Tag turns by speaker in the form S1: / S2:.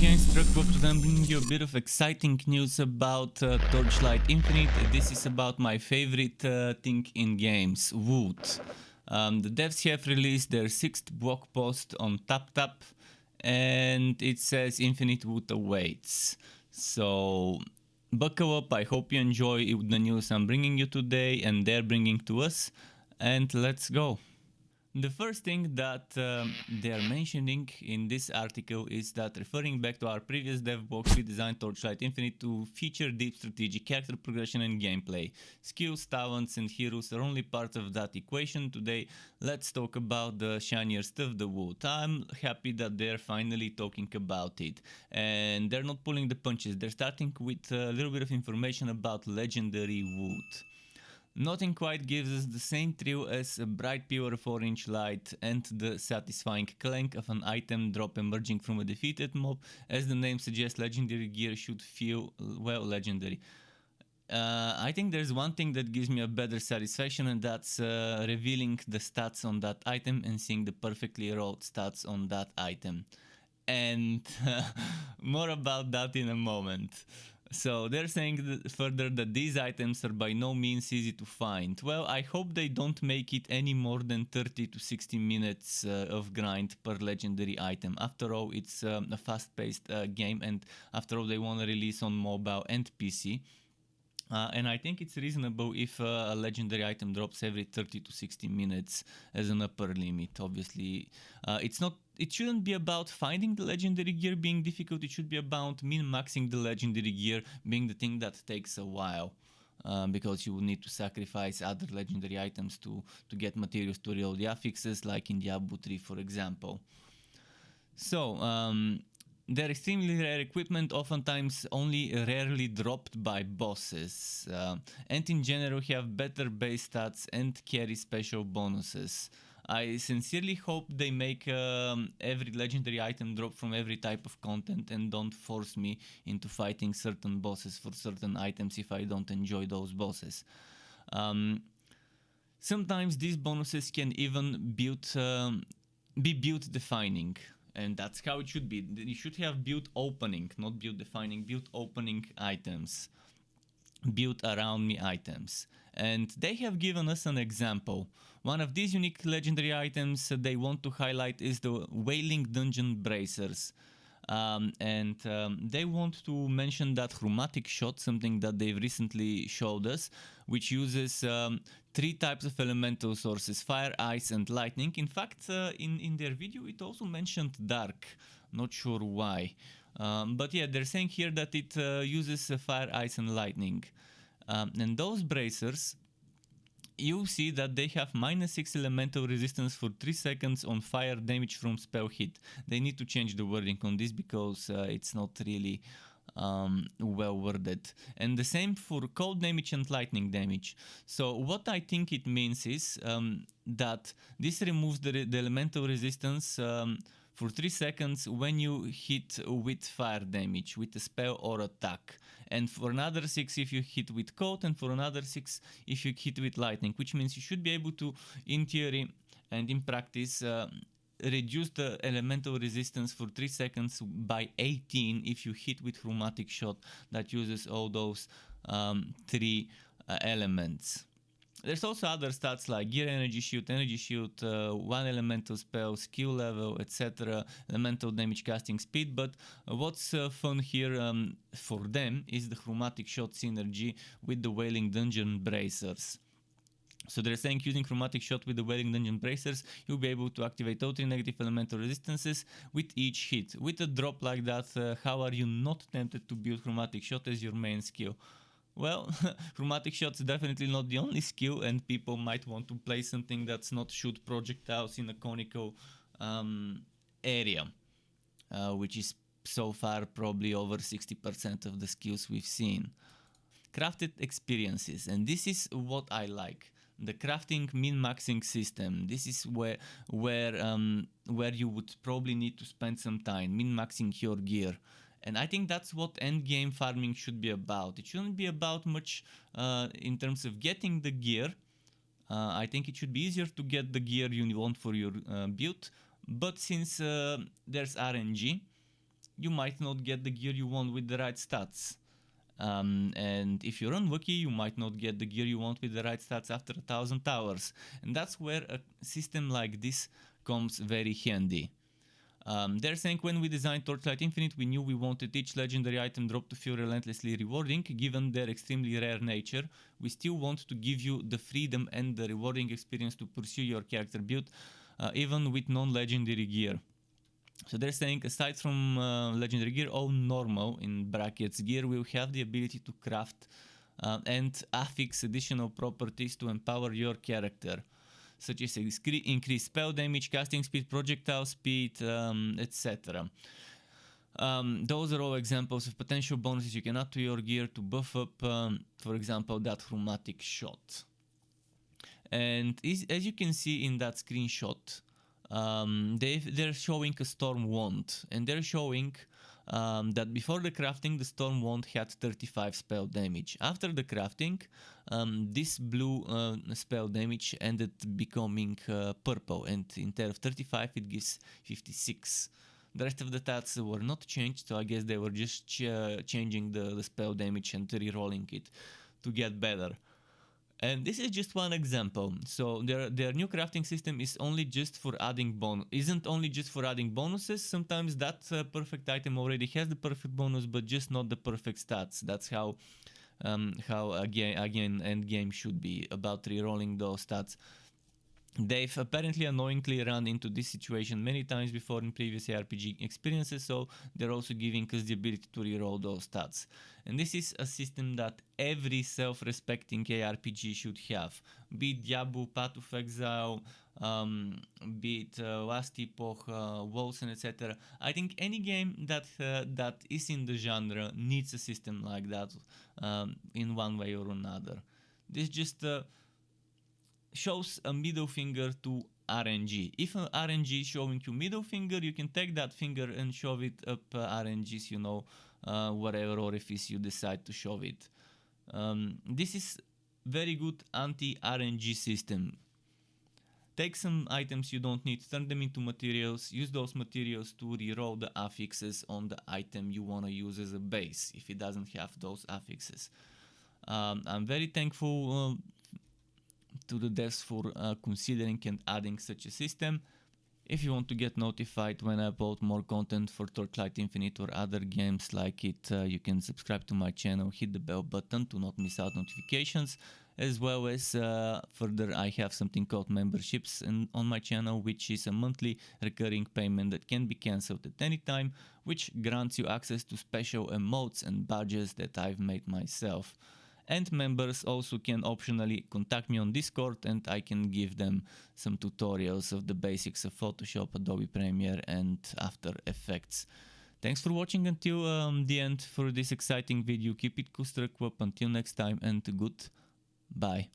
S1: Games, Truckbook. I'm bringing you a bit of exciting news about Torchlight Infinite. This is about my favorite thing in games, wood. The devs have released their 6th blog post on TapTap, and it says Infinite Wood awaits. So buckle up, I hope you enjoy the news I'm bringing you today and they're bringing to us, and let's go. The first thing that they are mentioning in this article is that, referring back to our previous dev box, we designed Torchlight Infinite to feature deep strategic character progression and gameplay. Skills, talents and heroes are only part of that equation. Today, let's talk about the shinier stuff, the wood. I'm happy that they're finally talking about it. And they're not pulling the punches. They're starting with a little bit of information about legendary wood. Nothing quite gives us the same thrill as a bright pure of orange light and the satisfying clank of an item drop emerging from a defeated mob. As the name suggests, Legendary Gear should feel, well, legendary. I think there's one thing that gives me a better satisfaction, and that's revealing the stats on that item and seeing the perfectly rolled stats on that item. And more about that in a moment. So they're saying further that these items are by no means easy to find. Well, I hope they don't make it any more than 30 to 60 minutes of grind per legendary item. After all, it's a fast-paced game, and after all, they want to release on mobile and PC. And I think it's reasonable if a legendary item drops every 30 to 60 minutes as an upper limit. Obviously, it shouldn't be about finding the legendary gear being difficult. It should be about min-maxing the legendary gear being the thing that takes a while. Because you will need to sacrifice other legendary items to get materials to reload the affixes, like in Diablo 3, for example. So, they're extremely rare equipment, oftentimes only rarely dropped by bosses, and in general have better base stats and carry special bonuses. I sincerely hope they make every legendary item drop from every type of content and don't force me into fighting certain bosses for certain items if I don't enjoy those bosses. Sometimes these bonuses can even be build defining. And that's how it should be. You should have build opening, not build defining, build opening items. Build around me items. And they have given us an example. One of these unique legendary items they want to highlight is the Wailing Dungeon Bracers. They want to mention that chromatic shot, something that they've recently showed us, which uses 3 types of elemental sources: fire, ice and lightning. In fact, in their video it also mentioned dark, not sure why. But yeah, they're saying here that it uses fire, ice and lightning. And those bracers, you see that they have -6 elemental resistance for 3 seconds on fire damage from spell hit. They need to change the wording on this because it's not really well worded. And the same for cold damage and lightning damage. So what I think it means is that this removes the elemental resistance for 3 seconds when you hit with fire damage, with a spell or attack. And for another 6 if you hit with cold, and for another 6 if you hit with lightning, which means you should be able to, in theory and in practice, reduce the elemental resistance for 3 seconds by 18 if you hit with chromatic shot that uses all those 3 elements. There's also other stats like gear energy shield, 1 elemental spell, skill level, etc., elemental damage casting speed, but what's fun here for them is the chromatic shot synergy with the Wailing Dungeon Bracers. So they're saying using chromatic shot with the Wailing Dungeon Bracers, you'll be able to activate all 3 negative elemental resistances with each hit. With a drop like that, how are you not tempted to build chromatic shot as your main skill? Well, chromatic shot's definitely not the only skill, and people might want to play something that's not shoot projectiles in a conical area, which is so far probably over 60% of the skills we've seen. Crafted experiences, and this is what I like. The crafting min-maxing system. This is where you would probably need to spend some time min-maxing your gear. And I think that's what endgame farming should be about. It shouldn't be about much in terms of getting the gear. I think it should be easier to get the gear you want for your build. But since there's RNG, you might not get the gear you want with the right stats. And if you're unlucky, you might not get the gear you want with the right stats after 1000 hours. And that's where a system like this comes very handy. They're saying when we designed Torchlight Infinite, we knew we wanted each legendary item drop to feel relentlessly rewarding. Given their extremely rare nature, we still want to give you the freedom and the rewarding experience to pursue your character build, even with non-legendary gear. So they're saying aside from legendary gear, all normal in brackets gear will have the ability to craft and affix additional properties to empower your character, such as increased spell damage, casting speed, projectile speed, etc. Those are all examples of potential bonuses you can add to your gear to buff up, for example, that chromatic shot. And as you can see in that screenshot, they're showing a storm wand, and they're showing that before the crafting, the storm wand had 35 spell damage. After the crafting, this blue spell damage ended becoming purple, and instead of 35, it gives 56. The rest of the stats were not changed, so I guess they were just changing the spell damage and re-rolling it to get better. And this is just one example. So their new crafting system is only just for adding isn't only just for adding bonuses. Sometimes that perfect item already has the perfect bonus, but just not the perfect stats. That's how again end game should be, about re-rolling those stats. They've apparently annoyingly run into this situation many times before in previous ARPG experiences, so they're also giving us the ability to reroll those stats. And this is a system that every self-respecting ARPG should have. Be it Diablo, Path of Exile, be it Last Epoch, Wolves, and etc. I think any game that is in the genre needs a system like that in one way or another. This just shows a middle finger to RNG. If an RNG is showing you middle finger, you can take that finger and shove it up RNG's, whatever orifice you decide to shove it. This is very good anti-RNG system. Take some items you don't need, turn them into materials, use those materials to reroll the affixes on the item you want to use as a base, if it doesn't have those affixes. I'm very thankful to the devs for considering and adding such a system. If you want to get notified when I upload more content for Torchlight Infinite or other games like it, you can subscribe to my channel, hit the bell button to not miss out notifications, as well as further I have something called memberships on my channel, which is a monthly recurring payment that can be cancelled at any time, which grants you access to special emotes and badges that I've made myself. And members also can optionally contact me on Discord, and I can give them some tutorials of the basics of Photoshop, Adobe Premiere, and After Effects. Thanks for watching until the end for this exciting video. Keep it cool, struck up. Until next time, and goodbye.